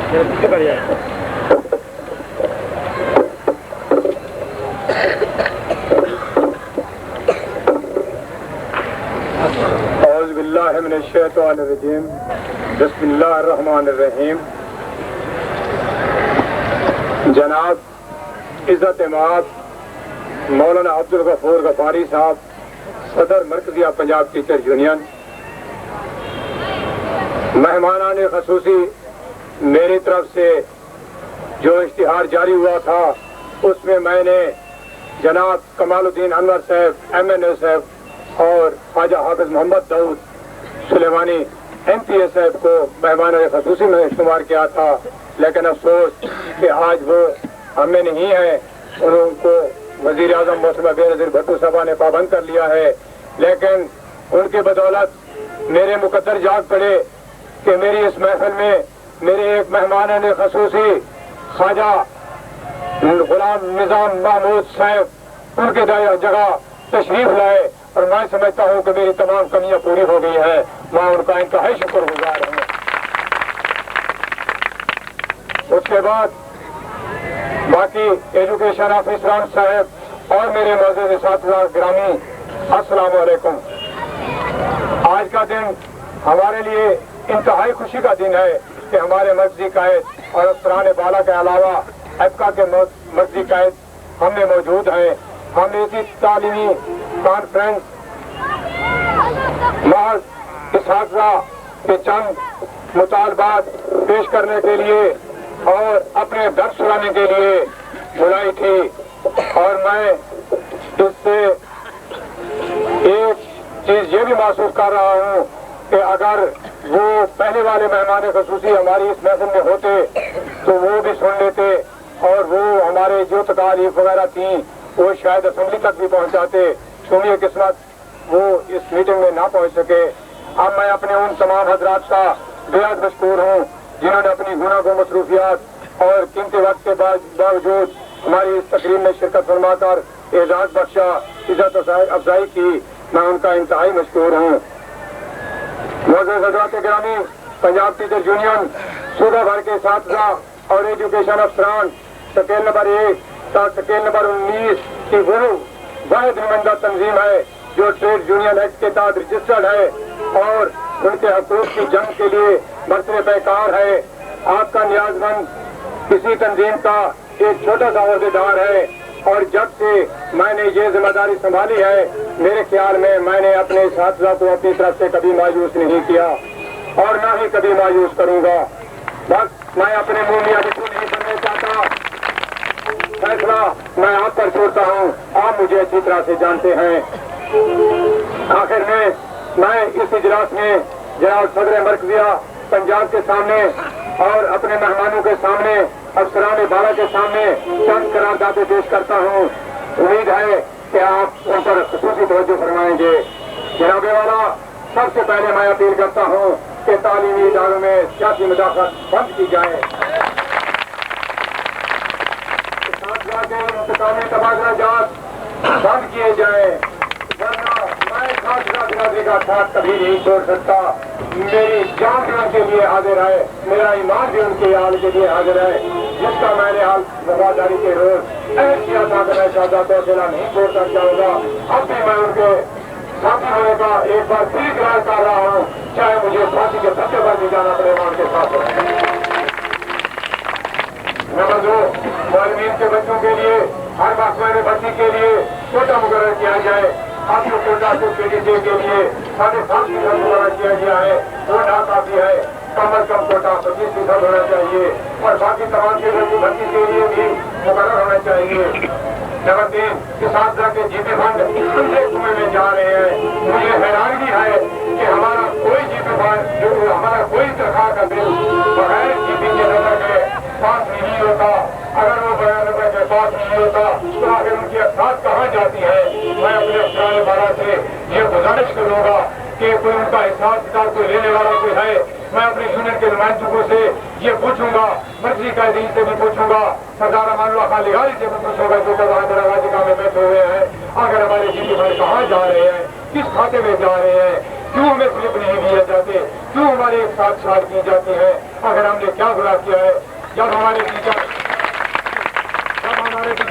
اعوذ باللہ من الشیطان الرجیم بسم اللہ الرحمن الرحیم. جناب عزت مآب مولانا عبدالغفور غفاری صاحب، صدر مرکزیہ پنجاب ٹیچر یونین، مہمانان خصوصی، میری طرف سے جو اشتہار جاری ہوا تھا اس میں میں نے جناب کمال الدین انور صاحب MNA صاحب اور خواجہ حافظ محمد داؤد سلیمانی MPA صاحب کو مہمانان خصوصی میں شمار کیا تھا، لیکن افسوس کہ آج وہ ہمیں نہیں ہے. ان کو وزیر اعظم محترمہ بے نظیر بھٹو صاحبہ نے پابند کر لیا ہے، لیکن ان کی بدولت میرے مقدر جاگ پڑے کہ میری اس محفل میں میرے ایک مہمان خصوصی خواجہ غلام نظام محمود صاحب ان کے جگہ تشریف لائے، اور میں سمجھتا ہوں کہ میری تمام کمیاں پوری ہو گئی ہیں. میں ان کا انتہائی شکر گزار ہوں. اس کے بعد باقی ایجوکیشن آفیسران صاحب اور میرے معزز اساتذہ گرامی، السلام علیکم. آج کا دن ہمارے لیے انتہائی خوشی کا دن ہے کہ ہمارے مرکزی قائد اور افسران بالا کے علاوہ ایپکا کے مرکزی قائد ہم میں موجود ہیں. ہم اسی تعلیمی کانفرنس محض اساتذہ کے چند مطالبات پیش کرنے کے لیے اور اپنے درس سنانے کے لیے بلائی تھی، اور میں اس سے ایک چیز یہ بھی محسوس کر رہا ہوں کہ اگر وہ پہلے والے مہمان خصوصی ہماری اس محفل میں ہوتے تو وہ بھی سن لیتے، اور وہ ہمارے جو تکالیف وغیرہ تھیں وہ شاید اسمبلی تک بھی پہنچاتے. سنیے قسمت وہ اس میٹنگ میں نہ پہنچ سکے. اب میں اپنے ان تمام حضرات کا بےحد مشکور ہوں جنہوں نے اپنی گناہ مصروفیات اور قیمتی وقت کے باوجود ہماری اس تقریب میں شرکت فرما کر اعزاز بخشا، عزت افزائی کی. میں ان کا انتہائی مشکور ہوں. معزز حضرات گرامی، پنجاب ٹیچر یونین صوبہ بھر کے اساتذہ اور ایجوکیشن افسران سکیل نمبر 1 تا سکیل نمبر 19 کی وہ واحد نمائندہ تنظیم ہے جو ٹریڈ یونین ایکٹ کے تحت رجسٹرڈ ہے اور ان کے حقوق کی جنگ کے لیے برسر پیکار ہے. آپ کا نیاز مند کسی تنظیم کا ایک چھوٹا سا عہدیدار ہے، اور جب سے میں نے یہ ذمہ داری سنبھالی ہے میرے خیال میں نے اپنے اساتذہ کو اپنی طرف سے کبھی مایوس نہیں کیا اور نہ ہی کبھی مایوس کروں گا. بس میں اپنے منہ میں ابھی نہیں کرنا چاہتا. فیصلہ میں آپ پر چھوڑتا ہوں، آپ مجھے اچھی طرح سے جانتے ہیں. آخر میں اس اجلاس میں جناب صدر مرکزیہ پنجاب کے سامنے اور اپنے مہمانوں کے سامنے، افسران بالا کے سامنے چند قراردادیں پیش کرتا ہوں. امید ہے کہ آپ ان پر خصوصی توجہ فرمائیں گے. جناب والا، سب سے پہلے میں اپیل کرتا ہوں کہ تعلیمی اداروں میں سیاسی مداخلت بند کی جائے، اساتذہ کے انتقامی تبادلہ جات بند کیے جائیں، ورنہ میں اساتذہ برادری کا ساتھ کبھی نہیں چھوڑ سکتا. میری جان بھی ان کے لیے حاضر ہے، میرا ایمان بھی ان کے حال کے لیے حاضر ہے، جس کا میں نے حال وفاداری کے روز ایسا کرنا چاہتا تو اکیلا نہیں چھوڑ سکتا ہوگا. اب بھی میں ان کے ساتھی ہونے کا ایک بار پھر اقرار کر رہا ہوں، چاہے مجھے پھانسی کے پتے پر بھی جانا پڑے گا ان کے ساتھ. نمبر 2، معلمین کے بچوں کے لیے ہر باقاعدہ بچی کے لیے کوٹا مقرر کیا جائے. آپ کو کوٹا کو PDC کے لیے 7.5% مقرر کیا گیا ہے، وہ ناکافی ہے. کم از کم کوٹا 25% ہونا چاہیے، اور باقی تمام کے لوگوں بچی کے لیے بھی مقرر ہونا چاہیے. نمبر 3، اساتذہ کے GP فنڈ کنویں میں جا رہے ہیں. مجھے حیرانگی ہے کہ ہمارا کوئی GP فنڈ، ہمارا کوئی تنخواہ کا بل بغیر GP کے نظر کے پاس نہیں ہوتا. اگر وہ بغیر نظر کے پاس نہیں ہوتا تو آخر ان کی افراد کہاں جاتی ہے. میں اپنے افسران بالا سے یہ گزارش کروں گا کہ کوئی ان کا حساب کتاب کوئی لینے والا کوئی ہے. میں اپنے یونین کے نمائندوں سے یہ پوچھوں گا، مرکزی قائدین سے بھی پوچھوں گا، سردار امان اللہ خان لغاری سے بھی پوچھوں گا، جو دراجگاہ میں بیٹھے ہوئے ہیں، اگر ہمارے GP فنڈ کہاں جا رہے ہیں، کس کھاتے میں جا رہے ہیں. क्यों हमें स्लिप नहीं दिए जाते, क्यों हमारे एक साथ छाड़ की जाती है। अगर हमने क्या गुनाह किया है। जब हमारे टीचर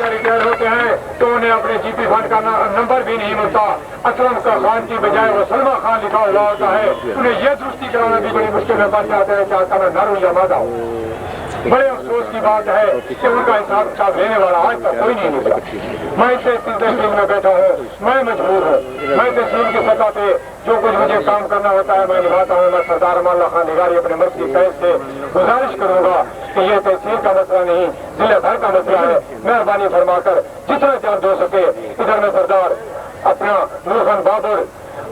रिटायर होते हैं तो उन्हें अपने जीपी फंड का नंबर भी नहीं मिलता। असलम का खान की बजाय वो सलमा खान लिखा हुआ होता है। उन्हें यह दुरुस्ती कराना भी बड़ी मुश्किल में पड़ जाता है कि आपका मैं नर हूं या मादा हूं। बड़े अफसोस की बात है कि उनका हिसाब किताब लेने वाला आज तक कोई नहीं निकला। मैं इस तहसील में बैठा हूँ, मैं मजबूर हूँ। मैं तहसील की सतह पे जो कुछ मुझे काम करना होता है मैं निभाता हूँ। मैं सरदार अमान खान निगारी अपने मर्द की फैज से गुजारिश करूंगा कि यह तहसील का मसला नहीं, जिले भर का मसला है। मेहरबानी फरमाकर जितना जल्द हो सके इधर में सरदार अपना नूरखान बाबर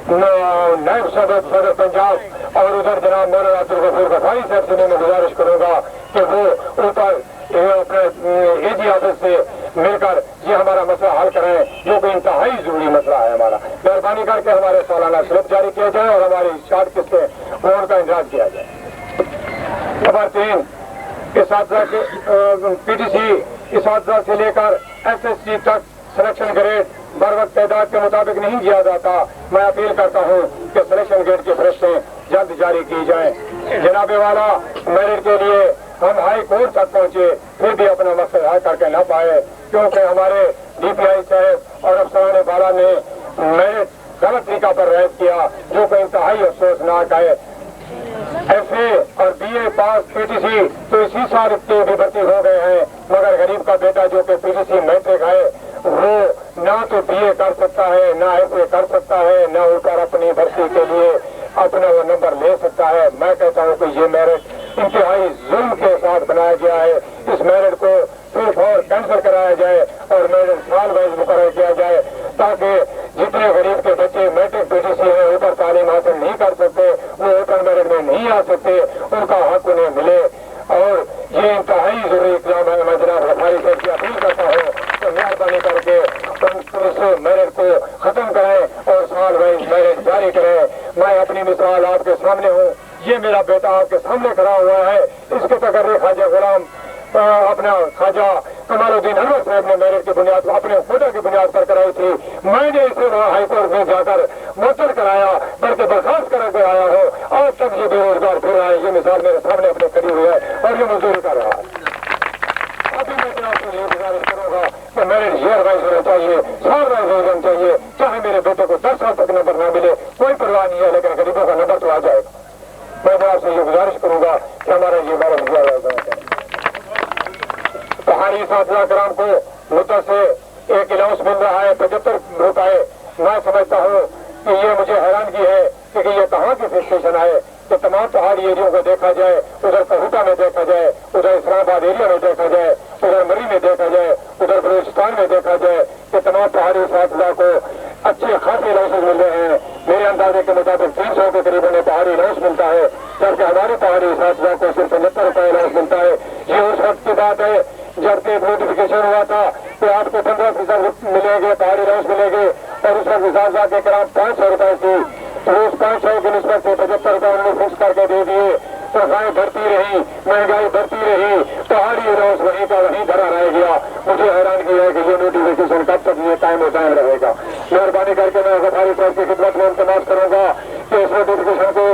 नायब सदर पंजाब और उधर जनाब मौलाना अब्दुल गफूर गफारी साहब से मैं गुजारिश करूंगा कि वो ऊपर अपने एजी ऑफिस से मिलकर ये हमारा मसला हल करें, जो कि इंतहाई जरूरी मसला है हमारा। मेहरबानी करके हमारे सालाना स्लिप जारी किया जाए और हमारी शार्ट किस्तें वो उनका इंतजाज किया जाए। नंबर 3, इसातिज़ा के PTC इसातिज़ा से लेकर SSC तक सिलेक्शन ग्रेड बर वक्त तादाद के मुताबिक नहीं किया जाता। मैं अपील करता हूँ कि सिलेक्शन ग्रेड की फरिश्तें जल्द जारी की जाएं। जनाबे वाला मेरिट के लिए हम हाई कोर्ट तक पहुँचे फिर भी अपना मकसद हल करके न पाए, क्योंकि हमारे DPI साहब और अफसरान बाला ने मेरिट गलत तरीका पर रैद किया, जो कि इंतहाई अफसोसनाक है। FA और BA पास PTC तो इसी साल के भी भर्ती हो गए हैं, मगर गरीब का बेटा जो कि PTC मैट्रिक है वो ना तो BA कर सकता है, ना FA कर सकता है, ना ऊपर अपनी भर्ती के लिए अपना वो नंबर ले सकता है। मैं कहता हूँ कि ये मेरिट इंतहाई जुल्म के साथ बनाया गया है। इस मेरिट को सिर्फ और कैंसिल कराया जाए और मेरिट साल वाइज मुकर्रर किया जाए, ताकि जितने गरीब के बच्चे मैट्रिक PTC है ऊपर तालीम हासिल नहीं कर सकते, वो ओपन मेरिट में नहीं आ सकते, उनका हक उन्हें मिले। और ये इंतहाई जरूरी इक़दाम है। मैं जनाब गफारी साहब की अपील करता हूँ तो मेहरबानी करके उस मेरिट को खत्म करें और साल वाइज मेरिट जारी करें। मैं अपनी मिसाल आपके सामने हूँ, ये मेरा बेटा आपके सामने खड़ा हुआ है। इसके तकर्री ख्वाजा गुलाम अपना ख्वाजा कमालुद्दीन अनवर साहब ने मेरिट की बुनियाद अपने कोटा की बुनियाद पर कराई थी। मैंने इसे वहाँ हाईकोर्ट में जाकर मुअत्तल कराया, बल्कि बर्खास्त करा के आया हूँ। आज तक ये बेरोजगार फिर रहा है। ये मिसाल मेरे सामने अपने खड़ी हुई है और ये मजदूरी कर रहा है। अभी मैं आपसे ये गुजारिश करूंगा कि मेरिट ईयर वाइज होना चाहिए, साल वाइज होना चाहिए। चाहे मेरे बेटे को 10 साल तक नंबर ना मिले कोई परवाह नहीं है, लेकिन गरीबों का नंबर तो आ जाएगा। मैं आपसे ये गुजारिश करूंगा कि हमारा ये मेरिट ईयर वाइज होना चाहिए। पहाड़ी इसातिज़ा कराम को मुद्दा से एक अलाउंस मिल रहा है 75 रुपए। मैं समझता हूँ कि ये मुझे हैरानगी है कि ये कहाँ की फिक्सेशन है कि तमाम पहाड़ी एरियो को देखा जाए, उधर कहुटा में देखा जाए, उधर इस्लामाबाद एरिया में देखा जाए, उधर मरी में देखा जाए, उधर बलूचिस्तान में देखा जाए कि तमाम पहाड़ी इसातिज़ा को अच्छे खासे अलाउंसेस मिल रहे हैं। मेरे अंदाजे के मुताबिक 300 के करीब उन्हें पहाड़ी अलाउंस मिलता है, जबकि हमारे पहाड़ी इसातिज़ा को सिर्फ 75 रुपए अलाउंस मिलता है। ये उस वक्त की बात है जबकि नोटिफिकेशन हुआ था कि आपको 15% मिलेंगे, पहाड़ी अलाउंस मिलेंगे, और उस वक्त इसातिज़ा के कराम 500 रुपए थी। तो उस 500 की निस्बत से 75 रुपए उन्होंने फिक्स करके दे दिए। तनख्वाहें बढ़ती रही, महंगाई बढ़ती रही, पहाड़ी अलाउंस वहीं का वहीं धरा रह गया। मुझे हैरानगी है कि ये नोटिफिकेशन कब तक ये कायम रहेगा। मेहरबानी करके मैं गफारी साहब की खिदमत में इल्तिमास करूंगा कि इस नोटिफिकेशन को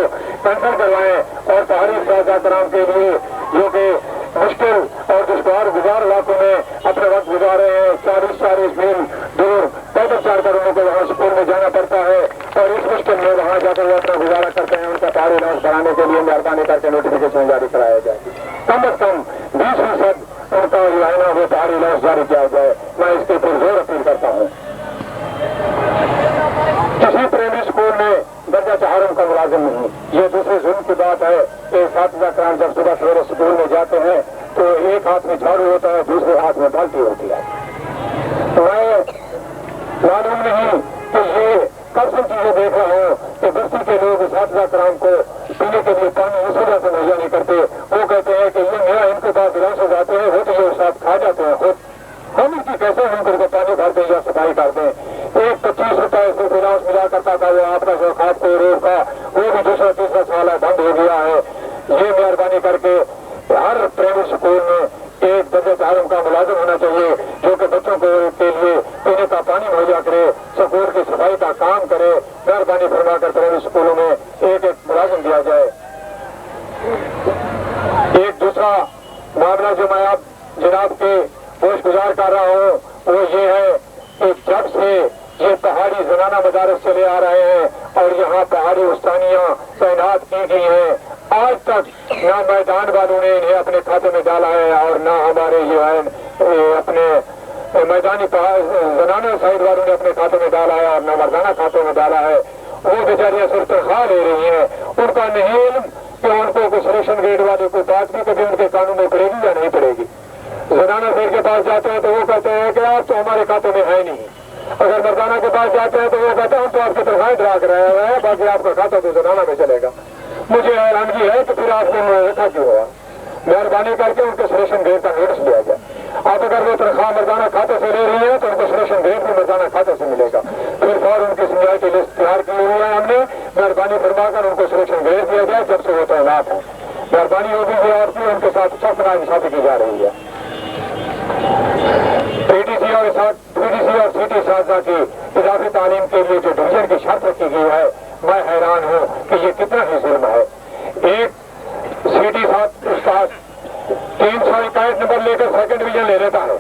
कैंसिल करवाएं और पहाड़ी इसातिज़ा कराम के लिए जो कि मुश्किल और दुश्वार गुजार इलाकों में अपने वक्त गुजार रहे हैं, 40-40 मील दूर पैदल चलकर उनको वहाँ स्कूल में जाना पड़ता है और इस मुश्किल में वहाँ जाकर वो अपना गुजारा करते हैं। उनका पहाड़ी अलाउंस बढ़ाने के लिए मेहरबानी करके नोटिफिकेशन जारी कराया जाए। कम अज कम 20% उनका जो है ना वो पहाड़ी अलाउंस जारी किया जाए। मैं इसके पुरजोर अपील करता हूँ। किसी प्राइमरी स्कूल में दर्जा चहारम का मुलाजिम नहीं, ये दूसरे जुल्म की बात है कि इसातिज़ा कराम जब सुबह सवेरे स्कूल में जाते हैं तो एक हाथ में झाड़ू होता है, दूसरे हाथ में बाल्टी होती है। मैं मालूम नहीं कि ये कब से चीजें देख रहा हूँ कि बस्ती के लोग इसातिज़ा कराम को पीने के लिए पानी इस वजह से मुहैया नहीं करते। वो कहते हैं कि ये मेरा इनके पास गिलास हो जाते हैं, वो तो ये साथ खा जाते हैं खुद, हम इनकी कैसे हम करके पानी भरते या सफाई करते हैं। एक 25 रुपए से गिलास मिला करता था वो आपका जो खाद को रोड का, वो भी दूसरा तीसरा साल बंद हो गया है। ये मेहरबानी करके हर प्राइवेट स्कूल में एक दर्जा चहारम का मुलाजिम होना चाहिए जो कि बच्चों को के लिए पीने का पानी मुहैया करे, स्कूल की सफाई का काम करे। मेहरबानी फरमाकर प्राइवेट स्कूलों में दूसरा मामला जो मैं आप जनाब के होश गुजार कर रहा हूँ वो ये है कि जब से ये पहाड़ी जनाना मदारस चले आ रहे हैं और यहाँ पहाड़ी उस्तानियाँ तैनात की गई हैं, आज तक ना मैदान वालों ने इन्हें अपने खाते में डाला है और ना हमारे जो है अपने मैदानी जनाना साइड वालों ने अपने खाते में डाला है और ना मर्दाना खातों में डाला है। वो बेचारियाँ सिर्फ तनख्वाह ले रही हैं, उनका नहीं इल्म कि उनको कुछ रेशन ग्रेड वाले कोई बात भी कभी उनके कानून में पड़ेगी या नहीं पड़ेगी। जनाना साइड के पास जाते हैं तो वो कहते हैं कि आप तो हमारे खाते में है नहीं। अगर मर्दाना के पास जाते हैं तो वो कहते हैं तो आपकी तनख्वाहें ड्रा कराया है, बाकी आपका खाता तो जनाना में चलेगा। मुझे हैरानगी है कि फिर आपने रखा क्यों हुआ? मेहरबानी करके उनके सुरेशन ग्रेड का नोटिस लिया जाए। आप अगर वो तनख्वाह मर्दाना खाते से ले रही है तो उनको सुरेशन ग्रेड भी मर्दाना खाते से मिलेगा। फिर और उनकी सुनवाई की लिस्ट तैयार की हुई है हमने, मेहरबानी फरमाकर उनको सुरेशन ग्रेड दिया जाए जब से वो तैनात है। मेहरबानी होगी ये और भी उनके साथ सख्त नाइंसाफी की जा रही है। पीटीसी और सीटी साजा की इजाफी तालीम के लिए जो डिवीजन की शर्त रखी गई है, मैं हैरान हूँ कि ये कितना ही जुल्म है। एक सीटी उस्ताद 361 नंबर लेकर सेकंड डिवीजन ले लेता है,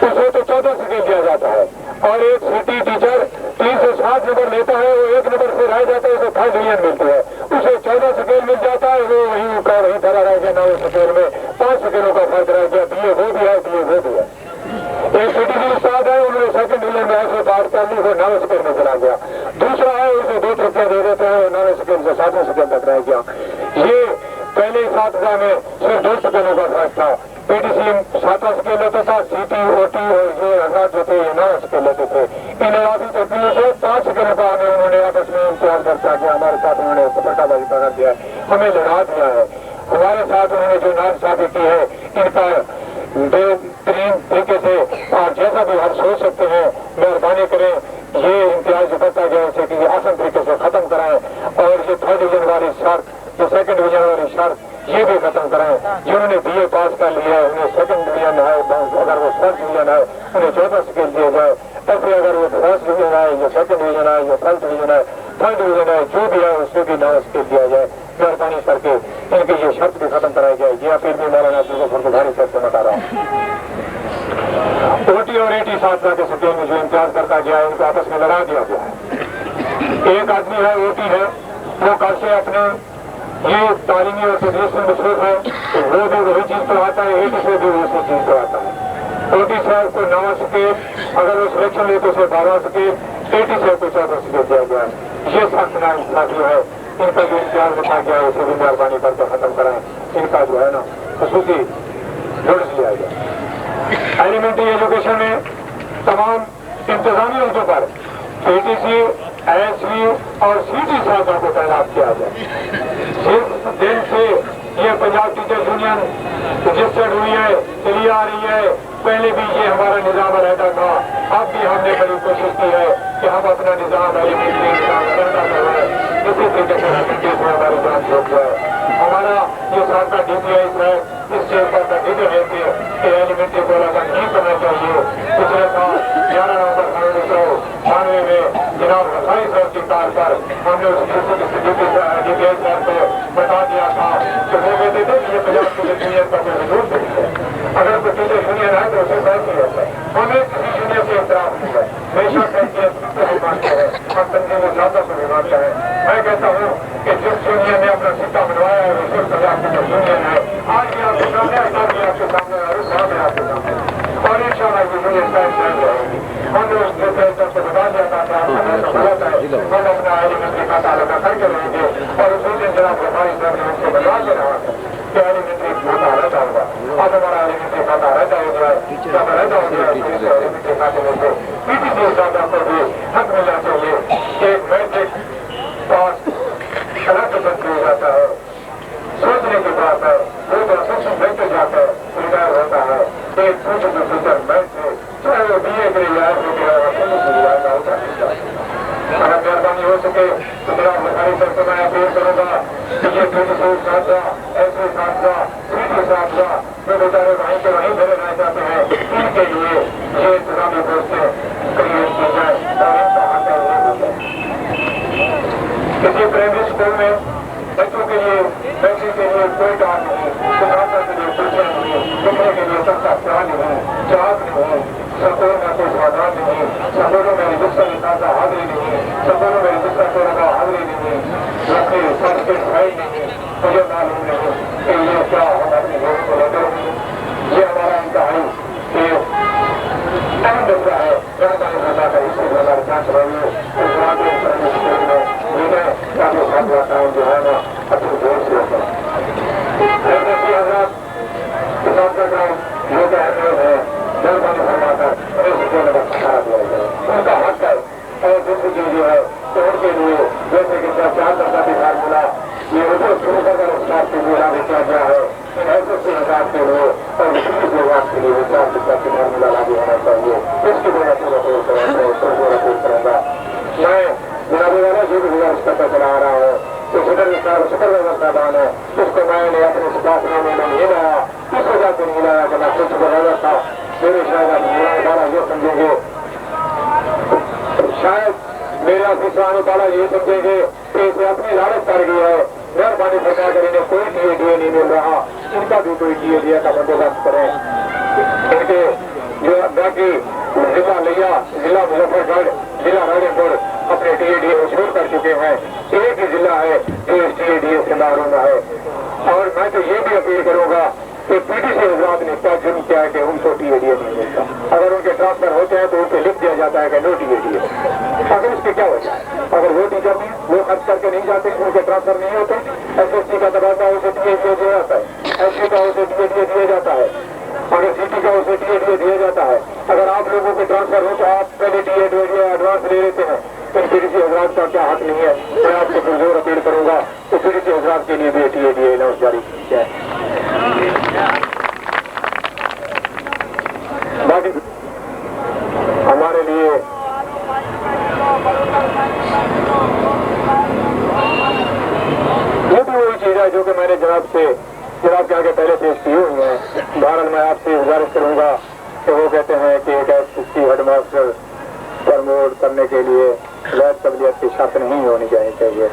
उसे तो 14 स्केल दिया जाता है, और एक सिटी टीचर 360 नंबर लेता है, वो 1 नंबर से रह जाता है, उसे 3rd डिवीजन मिलती है, उसे 14 स्केल मिल जाता है, वो वहीं धरा रह गया। 9 स्केल में 5 स्केलों का फर्क रह गया। बीए वो भी है, बीए वो भी है। एक सिटी उस्ताद है, उन्होंने सेकंड डिवीजन में ऐसे बात कर ली, वो 9 स्केल में चला गया। दूसरा है, उसे 2 छुट्टियां दे देते हैं, 9 स्केल से 7वें स्केल तक रह गया। ये पहले 7 में सिर्फ 2 स्केलों का फर्क था। पीटीसी 7वां स्केल लेता था, सीटी ओटी और ये हजरात जो थे 9 स्केल लेते थे। इन इलाकी तकनीकों से 5 स्केलों का हमें उन्होंने आपस में इम्तिहान चर्चा किया, हमारे साथ उन्होंने पटाबाजी पकड़ दिया, हमें लड़ा दिया है। हमारे साथ उन्होंने जो नाइंसाफी की है, इन पर बेहतरीन तरीके से और जैसा भी हम सोच सकते हैं, मेहरबानी करें ये इम्तियाज जो करता गया उसे कि आसान तरीके से खत्म कराएं, और ये 3rd डिवीजन वाली शर्त, जो 2nd डिवीजन वाली शर्त, ये भी खत्म कराएं। जिन्होंने बीए पास कर लिया है उन्हें 2nd डिवीजन है, अगर वो 3rd डिवीजन है उन्हें 14 स्केल दिया जाए। ऐसे अगर वो 1st डिवीजन है, या 2nd डिवीजन है, या 3rd डिवीजन है, 3rd डिवीजन है, जो भी है उसको भी 9 स्केल दिया जाए। मेहरबानी करके इनकी ये शर्त भी खत्म कराई जाए। ये अपील भी मौलाना अब्दुल को भारी शर्त से बता रहा हूँ। ओटी और एटी साधना के स्केल में जो इम्तियाज करता गया है, उनको आपस में लड़ा दिया गया है। एक आदमी है, ओटी है, वो कल से अपने ये तालीमी और तदरीस में मसरूफ है, तो वो भी वही चीज पढ़ाता है, एटी से भी उसी चीज पढ़ाता है। ओटी से को 9 स्केल, अगर वो सिलेक्शन ले तो उसे 12 स्केल, एटी से को 14 स्केल दिया गया है। ये सख्त नाइंसाफी है। इनका जो इम्तिहान रखा गया है उसे भी मेहरबानी करके खत्म कराएं। इनका जो है ना खसूसी नोटिस लिया गया। एलिमेंट्री एजुकेशन में तमाम इंतजामी उर्दों पर पीटीसी, एएसवी और सीटी साजा को तैनात किया जाए। जिस दिन से ये पंजाब टीचर्स यूनियन रजिस्टर्ड हुई है, चली आ रही है, पहले भी ये हमारा निजाम रहता था, अब भी हमने बड़ी कोशिश की है कि हम अपना निजाम एलिमेंट्री निजाम करना करवाएं। इसी तरीके से केस में हमारी जान छूट जाए। हमारा ये सबका डीपीआई है, इस चीज पर नतीजे है कि एलिमेंट्री को ऐसा नहीं करना चाहिए। पिछले साल 11 नवंबर 1996 में जनाब रसाई साहब की कार पर हमने उस डीपीआई साहब को बता दिया था कि वो कहते थे कि ये पंजाब टीचर्स यूनियन का कोई वजूद नहीं है। अगर कोई टीचर्स यूनियन है तो उसे बैठ नहीं रहता है। हमें किसी यूनियन से इतराफ नहीं है, बेशक है मानते हैं और तंजीम ज्यादा से भी मानता है। मैं कहता हूँ कि जिस यूनियन ने अपना सिक्का बनवाया है वो सिर्फ पंजाब टीचर्स यूनियन है। आज भी आपके सामने, कल भी आपके सामने और उस साल भी आपके सामने, और इंशाल्लाह ये यूनियन कायम रहेगी। हमने उस प्रेसिडेंट से बता दिया था कि आपका ऐसा गलत है, हम अपना एलिमेंट्री का तालुका करके रहेंगे, और उसी दिन जनाब रफाई साहब ने उनसे बता के रहा कि एलिमेंट्री खाता रहता होगा। अब हमारा एलिमेंट्री खाता रहता हो गया, जब रहता हो गया एलिमेंट्री खाते में से पीटीसी साहब को भी हक मिलना चाहिए। एक मैट्रिक पास अलग पसंद किया जाता है, सोचने की बात है, वो तो सबसे बेहतर जाता है, रिटायर होता है। एक छोटे जो टीचर मैट्रिक चाहे वो बीए के लिए हो गया, अगर मेहरबानी हो सके तो जनाब बुखारी सर को मैं अपील करूंगा कि ये पीटीसी साहबा, एसवी साहबा, सीटी साहबा जो बेचारे वहीं के वहीं धरे रह जाते हैं, इनके लिए ये इंतजामी पोस्टें क्रिएट की जाए और इनका हक हो जाए। किसी प्राइमरी स्कूल में बच्चों के लिए पैसे के लिए कोई काम नहीं, क्या हम अपनी वोट को लेकर ये हमारा इंतहाई अहम मुद्दा है। मेहरबानी फरमा कर इसकी 2005 रही है ताकि छात्राएं जो है ना अपनी वोट से होकर किसान का काम जो कि अहमियत है मेहरबानी फरमाकर सहारा दिया जाए, उनका हक है। और दूसरी चीज जो है तो उनके लिए जैसे कि 4% फार्मूला ये उनको शुरू कर हिसाब के लिए लागू किया गया है, इन ऐसे हिसाब के लिए और इसी विभाग के लिए 4% फार्मूला लागू होना चाहिए। इसकी मैं पूरा करूँगा। मैं बुनियादी वाला जो भी गुजारिश करता चला आ रहा हूँ तो शुक्र व्यवस्थादान है, उसको मैंने अपने सिद्धार्थनामे में नहीं लाया, इस वजह से नहीं लाया कि मैं खुद शुक्र था। मेरे शायद वाला ये समझेंगे, शायद मेरे ऑफिस आने वाला ये समझेंगे कि इसे अपनी लालच कर गई है। मेहरबानी सरकार कर इन्हें कोई टीएडीए नहीं मिल रहा, इनका भी कोई टीएडीए का बंदोबस्त करें। इनके जो बाकी जिला लिया, जिला मुजफ्फरगढ़, जिला राजनपुर अपने टीएडीए को छोड़ कर चुके हैं। एक ही जिला है जो इस टीएडीए से महरूम है। और मैं तो ये भी अपील करूंगा कि पीटीसी हजरात ने क्या जुर्म किया है कि उनको टीएडीए नहीं मिलता। अगर उनके ट्रांसफर होते हैं तो उनको लिख दिया जाता है कि नो टीएडीए। अगर इसके क्या वजह है? अगर वो टीचर नहीं, वो खर्च करके नहीं जाते, उनके ट्रांसफर नहीं होते, एसएससी का दबाता है उसे टीएडीए दिया जाता है, एससी का उसे टीएडीए दिया जाता है, अगर सीटी का उसे टीएडीए दिया जाता है। अगर आप लोगों के ट्रांसफर हो तो आप पहले टीएडीए एडवांस ले लेते हैं, तो पीटीसी हजरात का क्या हक नहीं है? मैं आपसे पुरजोर अपील करूंगा तो पीटीसी हजरात के लिए भी टीएडीए अनाउंस जारी की जाए। बाकी हमारे लिए ये भी वही चीज है जो कि मैंने जनाब के आगे पहले पेश की हुई है। बहरहाल मैं आपसे गुजारिश करूंगा कि वो कहते हैं कि एक एसएससी हेडमास्टर प्रमोट करने के लिए गैर कबलियत की शर्त नहीं होनी चाहिए।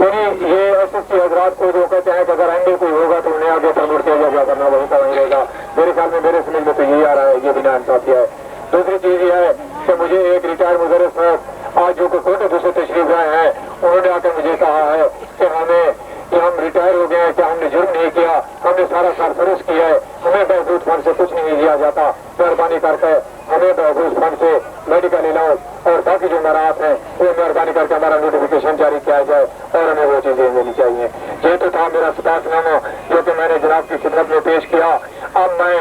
यानी ये एसएससी हजरात को जो कहते हैं कि अगर एमडी कोई होगा तो उन्हें आगे प्रमोट किया जाएगा, करना वही का वही रहेगा। मेरे ख्याल में मेरे समझ में तो यही आ रहा है, ये बिना इंसाफी है। दूसरी चीज ये है कि मुझे एक रिटायर्ड मुदर्रिस साहब आज जो कोटे दूसरे तशरीफ आए हैं, उन्होंने आकर मुझे कहा है कि हम रिटायर हो गए हैं, क्या हमने जुर्म नहीं किया, हमने सारा सरफरोश किया है, हमें बहबूद फंड से कुछ नहीं दिया जाता, मेहरबानी करके हमें बहबूद फंड से मेडिकल इलाज और बाकी जो मराहत हैं वो मेहरबानी करके हमारा नोटिफिकेशन जारी किया जाए और हमें वो चीजें देनी चाहिए। ये तो था मेरा सिद्धार्थनामा जो कि मैंने जनाब की खिदमत में पेश किया। अब मैं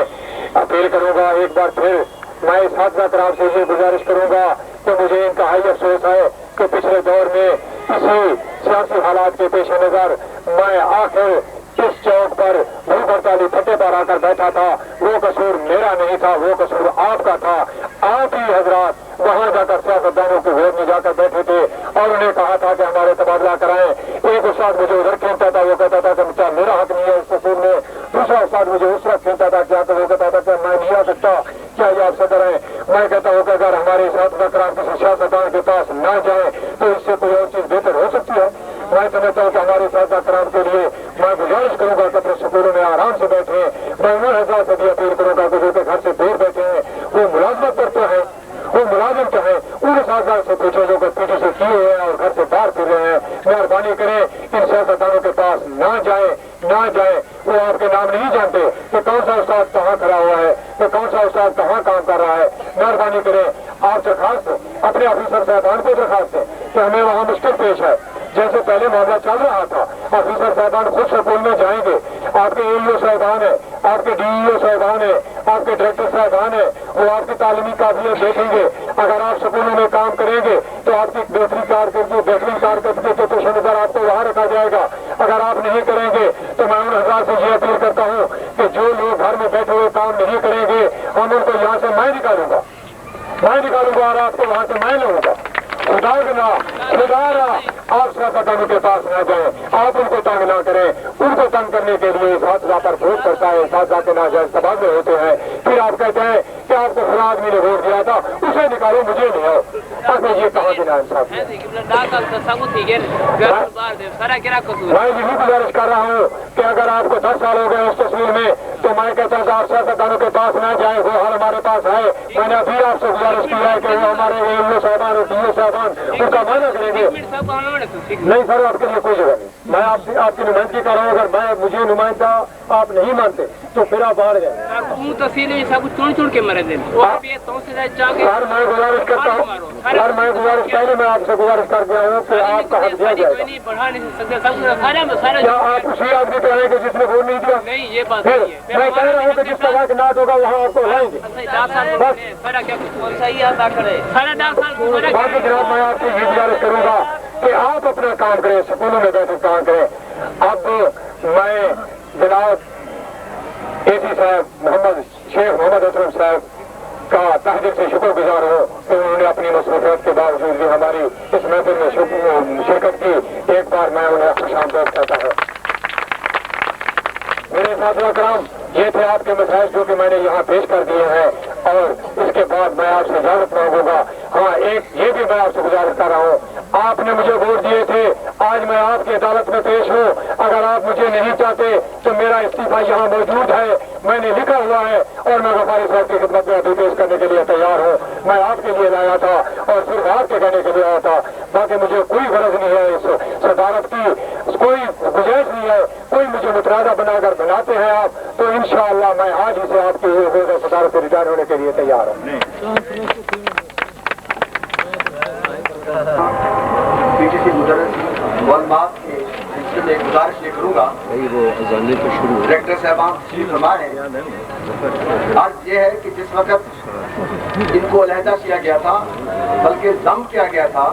अपील करूंगा एक बार फिर, मैं इस हादसा करार से ये गुजारिश करूंगा कि मुझे इंतहाई अफसोस है कि पिछले दौर में इसी सियासी हालात के पेश नजर मैं आखिर इस चौक पर भूख हड़ताली फटे पर आकर बैठा था। वो कसूर मेरा नहीं था, वो कसूर आपका था। आप ही हजरात वहां जाकर सियासतदानों की वोट में जाकर बैठे थे और उन्हें कहा था कि हमारे तबादला कराएं। एक उस्ताद मुझे उधर खेलता था, वो कहता था कि क्या मेरा हक नहीं है इस कसूर में। दूसरा उस्ताद मुझे उस वक्त खेलता था क्या, तो वो कहता था कि मैं नहीं आ सकता, क्या ये आप सदर हैं? मैं कहता हूँ कि अगर हमारे साथ करार किसी सियासतदान के पास न जाए तो इससे कोई और चीज बेहतर हो सकती है। मैं समझता हूँ कि हमारे साथ करार के लिए मैं गुजारिश करूंगा कि अपने स्कूलों में आराम से बैठे। मैं उन हजरात से भी अपील करूंगा कि जो के घर से दूर बैठे हैं, वो मुलाजमत करते हैं, वो मुलाजिम चाहे उन साझा से पूछे जो कि पीटीसी किए हुए हैं और घर से बाहर फिर रहे हैं। मेहरबानी करें इन सियासतदानों के पास ना जाए। वो आपके नाम नहीं जानते कि कौन सा उस्ताद कहाँ खड़ा हुआ है, कि कौन सा उस्ताद कहाँ काम कर रहा है। मेहरबानी करें आप दरखास्त अपने ऑफिसर साहबान को दरखास्त है कि हमें वहाँ मुश्किल पेश है। जैसे पहले मामला चल रहा था, ऑफिसर साहबान खुद स्कूल में जाएंगे, आपके एईओ साहबान है, आपके डीईओ साहबान है, आपके डायरेक्टर साहबान है, वो आपकी तालीमी काबिलियत देखेंगे। अगर आप स्कूलों में काम करेंगे तो आपकी बेहतरीन कारकर्दगी के पेश नजर आपको वहाँ रखा जाएगा। अगर आप नहीं करेंगे तो मैं उन हजरात से ये अपील करता हूँ कि जो लोग घर में बैठे हुए काम नहीं करेंगे हम उनको यहाँ से मैं निकालूंगा और आपको वहाँ से मैं लूंगा। खुदारा आप सियासतदानों के पास न जाएं, आप उनको तंग ना करें। उनको तंग करने के लिए इस हादसा पर वोट करता है, इस हादसा के नाजायज तबादले होते हैं। फिर आप कहते हैं कि आपको फला आदमी ने वोट दिया था, उसे निकालो, मुझे नहीं आओ। अब ये कहाँ के ना इंसाफ है? मैं यही गुजारिश कर रहा हूँ कि अगर आपको 10 साल हो गए उस तस्वीर में तो मैं कहता हूँ आप सियासतदानों के पास न जाए। वो हाल हमारे पास है। मैंने अभी आपसे गुजारिश किया है कि वो हमारे एईओ साहबान और डीओ साहबान उनका माना करेंगे। नहीं सर, आपके लिए कोई जगह नहीं। मैं आपकी नुमाइंदगी कर रहा हूँ। अगर मुझे नुमाइंदा آپ نہیں مانتے تو پھر آپ باہر جائیں. سر میں گزارش کرتا ہوں سر میں گزارش پہلے میں آپ سے گزارش کر گیا ہوں کہ آپ کا حق دیا جائے گا. کیا آپ اسی آدمی پہ آئیں گے جس نے ووٹ نہیں دیا؟ پھر میں کہہ رہا ہوں کہ جس کا وقت ناٹ ہوگا وہاں آپ کو لائیں گے. باقی جناب میں آپ سے یہ گزارش کروں گا کہ آپ اپنا کام کریں, سکولوں میں بیٹھ کام کریں. اب میں جناب اے سی صاحب شیخ محمد اسلم صاحب کا تہ دل سے شکر گزار ہوں کہ انہوں نے اپنی مصروفیات کے باوجود بھی ہماری اس محفل میں شرکت کی. ایک بار میں انہیں خوش آمدید کہتا ہوں. میرے ساتھیو کرام, یہ تھے آپ کے مسائل جو کہ میں نے یہاں پیش کر دیے ہیں, اور اس کے بعد میں آپ سے اجازت مانگوں گا. ہاں, ایک یہ بھی میں آپ سے گزارش کر رہا ہوں, آپ نے مجھے ووٹ دیے تھے, آج میں آپ کی عدالت میں پیش ہوں. اگر آپ مجھے نہیں چاہتے تو میرا استعفیٰ یہاں موجود ہے, میں نے لکھا ہوا ہے, اور میں غفاری صاحب کی خدمت میں ابھی پیش کرنے کے لیے تیار ہوں. میں آپ کے لیے لایا تھا اور صرف آپ کے کہنے کے لیے آیا تھا. باقی مجھے کوئی غرض نہیں ہے اس صدارت کی, کوئی گنجائش نہیں ہے. کوئی مجھے مترادہ بنا کر بناتے ہیں آپ تو انشاءاللہ میں آج ہی سے آپ کی صدارت سے ریٹائر ہونے کے لیے تیار ہوں. میں گزارش یہ کروں گا, ڈائریکٹر صاحبان تشریف فرما ہے. عرض یہ ہے کہ جس وقت ان کو علیحدہ کیا گیا تھا, بلکہ ضم کیا گیا تھا,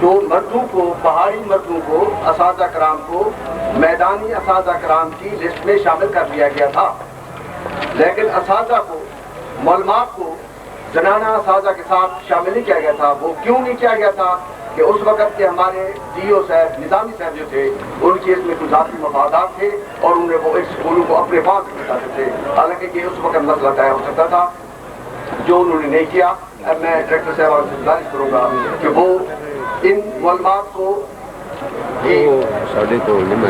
تو مردوں کو, پہاڑی مردوں کو, اساتذہ کرام کو میدانی اساتذہ کرام کی لسٹ میں شامل کر دیا گیا تھا. لیکن اساتذہ کو, معلومات کو زنانہ اساتذہ کے ساتھ شامل نہیں کیا گیا تھا. وہ کیوں نہیں کیا گیا تھا کہ اس وقت کے ہمارے ڈی او صاحب, نظامی صاحب جو تھے, ان کی اس میں کچھ ذاتی مفادات تھے اور انہوں نے وہ اس اسکولوں کو اپنے پاس رکھنا چاہتے تھے. حالانکہ یہ اس وقت مسئلہ طے ہو سکتا تھا, جو انہوں نے نہیں کیا. اب میں ڈائریکٹر صاحب سے گزارش کروں گا کہ وہ ان معلومات کو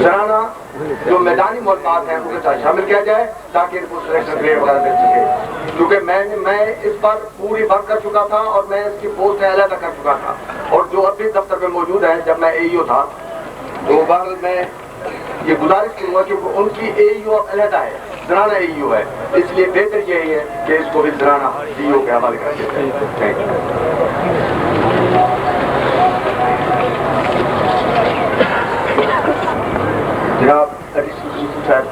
زنانہ جو میدانی معلومات ہیں ان کے ساتھ شامل کیا جائے تاکہ ان کو سلیکشن گریڈ وغیرہ مل سکے. کیونکہ میں اس پر پوری ورک کر چکا تھا اور میں اس کی پوسٹ علیحدہ کر چکا تھا, اور جو اب بھی دفتر میں موجود ہیں جب میں اے ای او تھا, تو بہرحال میں یہ گزارش کروں گا کہ ان کی اے ای او علیحدہ ہے, زنانہ اے ای او ہے. اس لیے بہتر یہی ہے کہ اس کو بھی زنانہ ڈی او کے حوالے کر دیا جائے. جناب ایڈیشنل صاحب,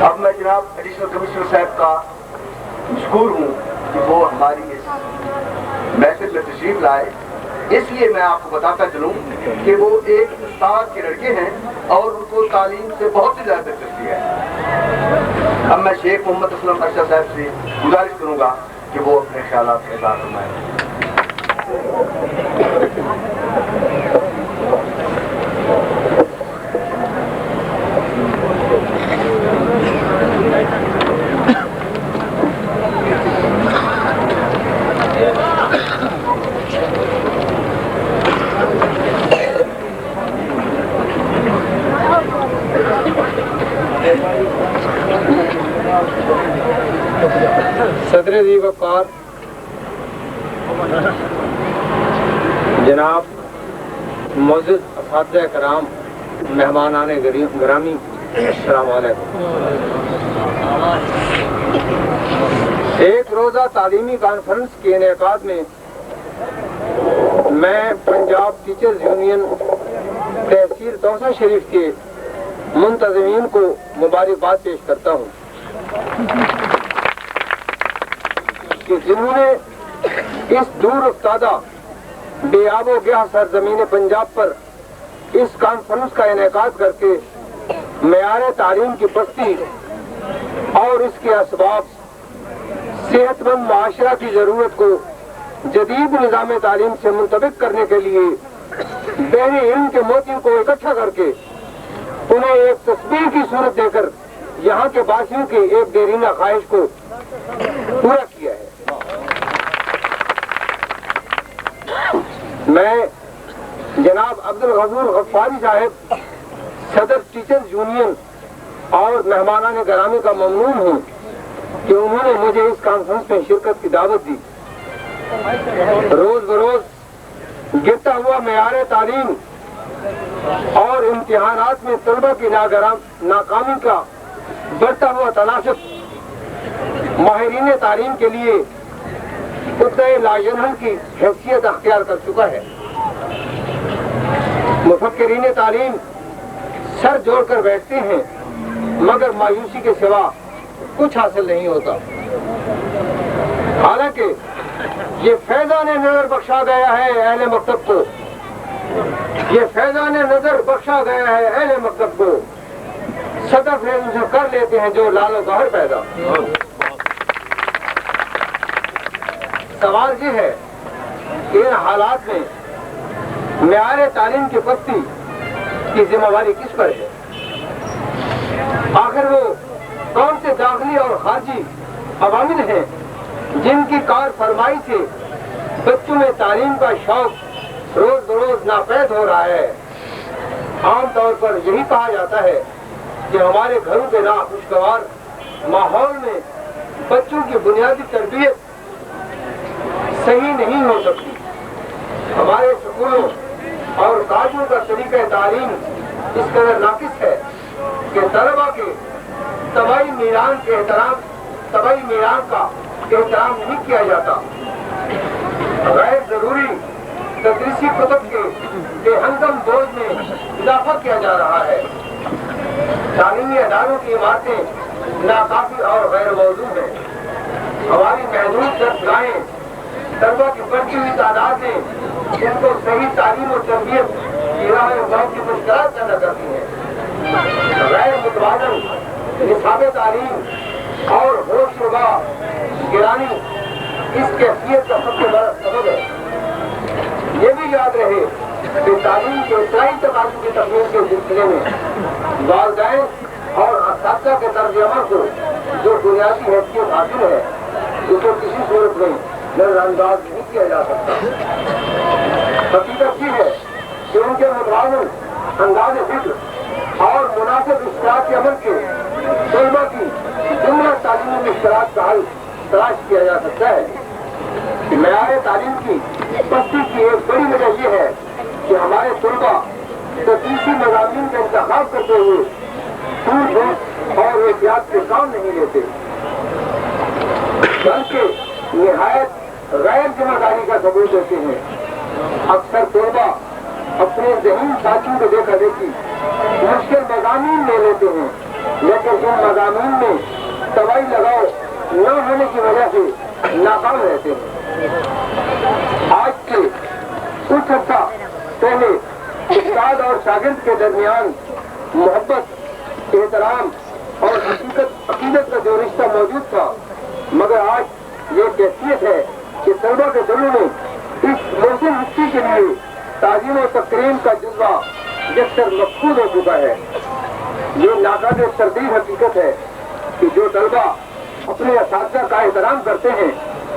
اب میں جناب ایڈیشنل کمشنر صاحب کا مشکور ہوں کہ وہ ہماری اس محفل میں تشریف لائے. اس لیے میں آپ کو بتاتا چلوں کہ وہ ایک استاد کے لڑکے ہیں اور ان کو تعلیم سے بہت ہی زیادہ دلچسپی ہے. اب میں شیخ محمد اسلم ارشد صاحب سے گزارش کروں گا کہ وہ اپنے خیالات کا اظہار فرمائیں. صدر ذی وقار جناب, معزز اساتذہ کرام, مہمانان گرامی, السلام علیکم. ایک روزہ تعلیمی کانفرنس کے انعقاد میں میں پنجاب ٹیچرز یونین تحصیل توسا شریف کے منتظمین کو مبارکباد پیش کرتا ہوں کہ جنہوں نے اس دور افتادہ بے آب و گیا سرزمین پنجاب پر اس کانفرنس کا انعقاد کر کے معیار تعلیم کی پستی اور اس کے اسباب, صحت مند معاشرہ کی ضرورت کو جدید نظام تعلیم سے منطبق کرنے کے لیے بحری علم کے موتیوں کو اکٹھا کر کے انہیں ایک تصویر کی صورت دے کر یہاں کے باشیوں کی ایک دیرینہ خواہش کو پورا کیا ہے. میں جناب عبدالغفور غفاری صاحب, صدر ٹیچرز یونین اور مہمانان گرامی کا ممنون ہوں کہ انہوں نے مجھے اس کانفرنس میں شرکت کی دعوت دی. روز بروز گرتا ہوا معیار تعلیم اور امتحانات میں طلبہ کی ناکامی کا بڑھتا ہوا تناسب ماہرین تعلیم کے لیے خطۂ لاینحل کی حیثیت اختیار کر چکا ہے۔ مفکرین تعلیم سر جوڑ کر بیٹھتے ہیں مگر مایوسی کے سوا کچھ حاصل نہیں ہوتا۔ حالانکہ یہ فیضان نظر بخشا گیا ہے اہل مکتب کو، یہ فیضان نظر بخشا گیا ہے اہل مکتب کو، صدف ہے اسے کر لیتے ہیں جو لال و گہر پیدا۔ سوال یہ ہے کہ ان حالات میں معیار تعلیم کی پستی کی ذمہ داری کس پر ہے؟ آخر وہ کون سے داخلی اور خارجی عوامل ہیں جن کی کار فرمائی سے بچوں میں تعلیم کا شوق روز بروز ناپید ہو رہا ہے؟ عام طور پر یہی کہا جاتا ہے کہ ہمارے گھروں کے ناخوشگوار ماحول میں بچوں کی بنیادی تربیت صحیح نہیں ہو سکتی۔ ہمارے سکولوں اور کالجوں کا طریقہ تعلیم اس قدر ناقص ہے کہ طلبہ کے طبعی میران کا احترام نہیں کیا جاتا۔ غیر ضروری تدریسی کتب کے بے ہنگم بوجھ میں اضافہ کیا جا رہا ہے۔ تعلیمی اداروں کی عمارتیں ناکافی اور غیر موزوں ہیں۔ ہماری محدود دستگاہیں طلبہ کی بڑھتی ہوئی تعداد میں ان کو صحیح تعلیم و تربیت کی راہ بہت کی مشکلات پیدا کرتی ہیں۔ غیر متوازن نصاب تعلیم اور ہوش ربا گرانی اس کیفیت کا سب سے بڑا سبب ہے۔ یہ بھی یاد رہے کہ تعلیم کے اصلاحی تقاضوں کی تکمیل کے سلسلے میں والدین اور اساتذہ کے طرز عمل کو جو بنیادی حیثیت حاصل ہے اسے کسی صورت میں نظر انداز نہیں کیا جا سکتا۔ حقیقت یہ ہے کہ ان کے متوازن انداز فکر اور مناسب اشتراک عمل کے طلبہ کی جملہ تعلیمی مشکلات کا حل تلاش کیا جا سکتا ہے۔ معیار تعلیم کی پستی کی ایک بڑی وجہ یہ ہے کہ ہمارے طلبہ تدریسی مضامین کا انتخاب کرتے ہوئے سوچ بوجھ اور احتیاط کے کام نہیں لیتے بلکہ نہایت غیر ذمہ داری کا ثبوت دیتے ہیں۔ اکثر طلبہ اپنے ذہین ساتھیوں کو دیکھا دیکھی مشکل مضامین لے لیتے ہیں لیکن ان مضامین میں طبعی لگاؤ نہ ہونے کی وجہ سے ناکام رہتے ہیں۔ آج سے کچھ عرصہ پہلے استاد اور شاگرد کے درمیان محبت، احترام اور عقیدت کا جو رشتہ موجود تھا مگر آج یہ کیفیت ہے کہ طلبہ کے دلوں میں اس موسم ہستی کے لیے تعظیم و تکریم کا جذبہ یکسر مفقود ہو چکا ہے۔ یہ ناقابل تردید حقیقت ہے کہ جو طلبہ اپنے اساتذہ کا احترام کرتے ہیں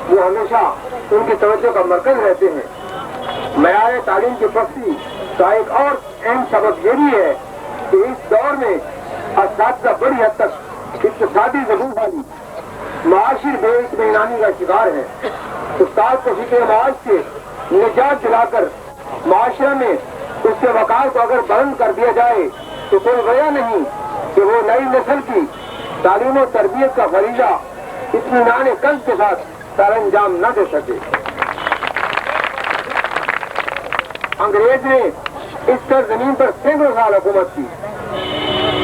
وہ ہمیشہ ان کی توجہ کا مرکز رہتے ہیں۔ معیار تعلیم کی پستی کا ایک اور اہم سبب یہ بھی ہے کہ اس دور میں اساتذہ بڑی حد تک اقتصادی ضرورت والی معاشی بے اطمینانی کا شکار ہے۔ استاد کو فکر معاش سے نجات دلا کر معاشرے میں اس کے وقار کو اگر بلند کر دیا جائے تو کوئی وجہ نہیں کہ وہ نئی نسل کی تعلیم و تربیت کا فریضہ اطمینان قلب کے ساتھ سر انجام نہ دے سکے۔ انگریز نے اس سرزمین پر سینکڑوں سال حکومت کی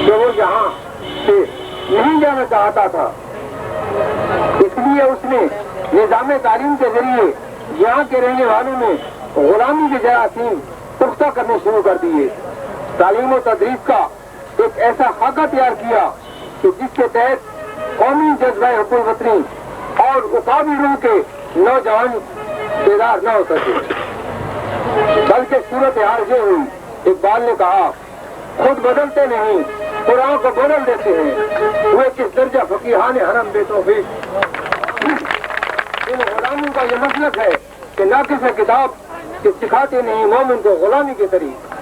کہ وہ یہاں سے نہیں جانا چاہتا تھا، اس لیے اس نے نظام تعلیم کے ذریعے یہاں کے رہنے والوں میں غلامی کے جراثیم پختہ کرنے شروع کر دیے۔ تعلیم و تدریس کا ایک ایسا خاکہ تیار کیا کہ جس کے تحت قومی جذبہ حب الوطنی اور اقابی روح کے نوجوان بیدار نہ ہو سکے، بلکہ صورتحال یہ ہوئی اقبال نے کہا خود بدلتے نہیں قرآن کو بدل دیتے ہیں، وہ کس درجہ فقیہان حرم بے توفیق۔ ان غلاموں کا یہ مسلک ہے کہ ناقص کتاب کہ سکھاتے نہیں مومن کو غلامی کے طریق۔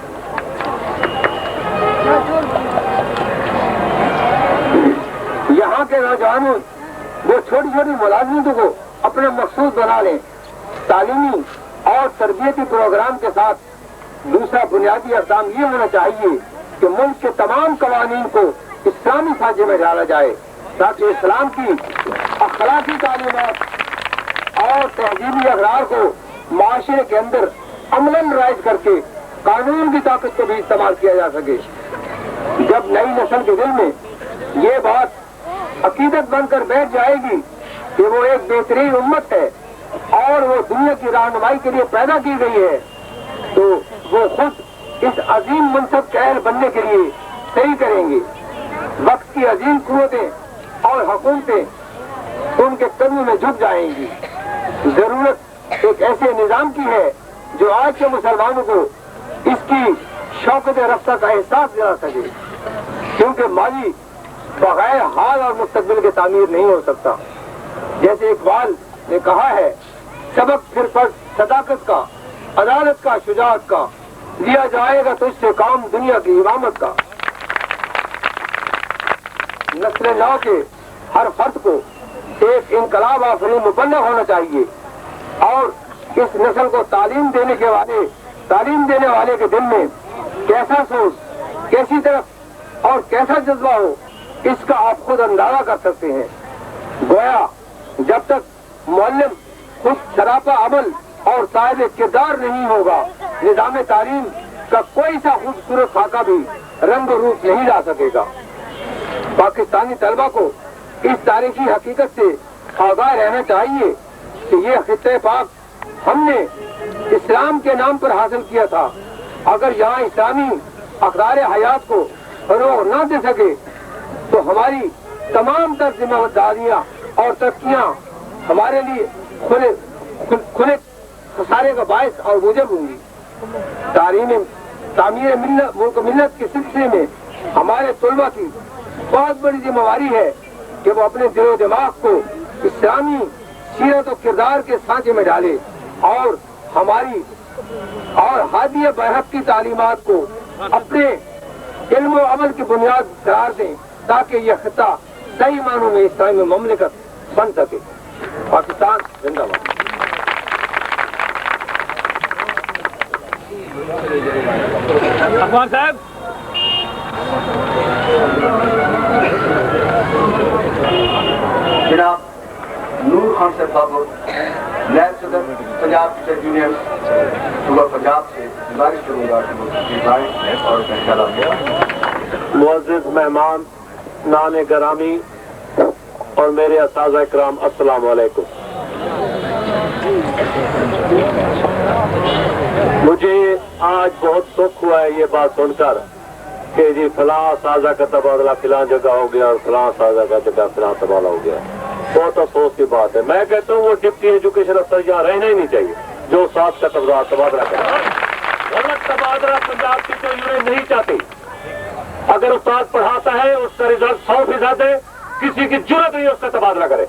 یہاں کے نوجوانوں وہ چھوٹی چھوٹی ملازمتوں کو اپنے مقصود بنا لیں تعلیمی اور تربیتی پروگرام کے ساتھ دوسرا بنیادی اقدام یہ ہونا چاہیے کہ ملک کے تمام قوانین کو اسلامی سانچے میں ڈالا جائے تاکہ اسلام کی اخلاقی تعلیمات اور تہذیبی اقدار کو معاشرے کے اندر عملاً رائج کر کے قانون کی طاقت کو بھی استعمال کیا جا سکے۔ جب نئی نسل کے دل میں یہ بات عقیدت بن کر بیٹھ جائے گی کہ وہ ایک بہترین امت ہے اور وہ دنیا کی رہنمائی کے لیے پیدا کی گئی ہے، تو وہ خود اس عظیم منصب کے اہل بننے کے لیے صحیح کریں گے۔ وقت کی عظیم قوتیں اور حکومتیں ان کے قدموں میں جھک جائیں گی۔ ضرورت ایک ایسے نظام کی ہے جو آج کے مسلمانوں کو اس کی شوکت رفتہ کا احساس دلا سکے، کیونکہ ماضی بغیر حال اور مستقبل کے تعمیر نہیں ہو سکتا۔ جیسے اقبال نے کہا ہے، سبق پھر پر صداقت کا، عدالت کا، شجاعت کا، لیا جائے گا تو اس سے کام دنیا کی امامت کا۔ نسل نو کے ہر فرد کو ایک انقلاب آفرین مبلغ ہونا چاہیے اور اس نسل کو تعلیم دینے والے کے دل میں کیسا سوچ، کیسی طرف اور کیسا جذبہ ہو، اس کا آپ خود اندازہ کر سکتے ہیں۔ گویا جب تک معلم خود سراپا عمل اور صاحب کردار نہیں ہوگا، نظام تعلیم کا کوئی سا خوبصورت خاکہ بھی رنگ و روپ نہیں لا سکے گا۔ پاکستانی طلبہ کو اس تاریخی حقیقت سے آگاہ رہنا چاہیے کہ یہ خطہ پاک ہم نے اسلام کے نام پر حاصل کیا تھا۔ اگر یہاں اسلامی اقدار حیات کو فروغ نہ دے سکے تو ہماری تمام تر ذمہ داریاں اور ترقیاں ہمارے لیے کھلے خسارے کا باعث اور موجب ہوں گی۔ تعمیر ملت کے سلسلے میں ہمارے طلبہ کی بہت بڑی ذمہ داری ہے کہ وہ اپنے دل و دماغ کو اسلامی سیرت و کردار کے سانچے میں ڈالے اور ہماری اور ہادی برحق کی تعلیمات کو اپنے علم و عمل کی بنیاد قرار دیں تاکہ یہ خطہ صحیح معنوں میں اسلامی مملکت بن سکے۔ پاکستان زندہ باد۔ اخوان صاحب، جناب نور خان صاحب بابر، نائب صدر پنجاب اسٹیٹ یونین صوبہ پنجاب سے گزارش کروں گا کہ وہ تشریف لائیں اور انشاءاللہ۔ معزز مہمان، نان گرامی اور میرے اساتذہ کرام، السلام علیکم۔ مجھے آج بہت سکھ ہوا ہے یہ بات سن کر کہ جی فلاں اساتذہ کا تبادلہ فلاں جگہ ہو گیا اور فلاں اساتذہ کا جگہ فلاں تبادلہ ہو گیا۔ بہت افسوس کی بات ہے۔ میں کہتا ہوں وہ ڈپٹی ایجوکیشن افسر یہاں رہنا ہی نہیں چاہیے جو استاد کا تبادلہ کرے۔ غلط تبادلہ پنجاب کی تو یونین نہیں چاہتی۔ اگر استاد پڑھاتا ہے اس کا رزلٹ 100% ہے، کسی کی جرت نہیں اس کا تبادلہ کرے۔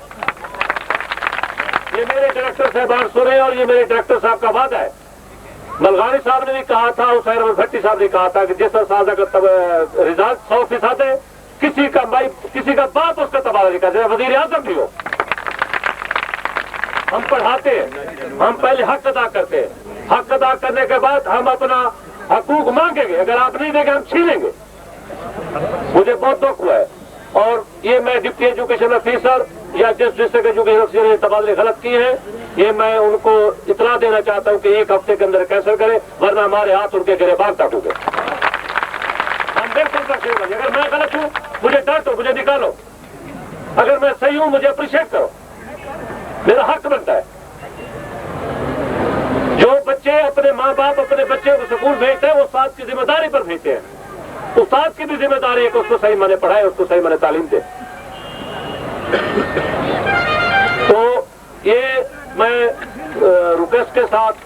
یہ میرے ڈائریکٹر صاحبان سنے اور یہ میرے ڈائریکٹر صاحب کا وعدہ ہے۔ ملغانی صاحب نے بھی کہا تھا، حسین احمد بھٹی صاحب نے کہا تھا کہ جس اساتذہ کا رزلٹ 100% ہے، کسی کا باپ اس کا تبادلہ نہیں کرتا، وزیر اعظم بھی ہو۔ ہم پڑھاتے ہیں، ہم پہلے حق ادا کرتے ہیں، حق ادا کرنے کے بعد ہم اپنا حقوق مانگیں گے، اگر آپ نہیں دیں گے ہم چھینیں گے۔ مجھے بہت دکھ ہوا ہے اور یہ میں ڈپٹی ایجوکیشن افیسر یا جس ڈسٹرکٹ ایجوکیشن افیسر نے تبادلے غلط کیے ہیں، یہ میں ان کو اطلاع دینا چاہتا ہوں کہ 1 ہفتے کے اندر کینسل کریں، ورنہ ہمارے ہاتھ ان کے گریبان تک ہو گئے۔ ہم بالکل تقسیم کریں۔ اگر میں غلط ہوں مجھے ڈانٹو، مجھے نکالو، اگر میں صحیح ہوں مجھے اپریشیٹ کرو، میرا حق بنتا ہے۔ جو بچے اپنے ماں باپ اپنے بچے کو سکول بھیجتے ہیں وہ استاد کی ذمہ داری پر بھیجتے ہیں۔ استاد کی بھی ذمہ داری ہے کہ اس کو صحیح معنی پڑھائے، اس کو صحیح معنی تعلیم دے۔ تو یہ میں ریکویسٹ کے ساتھ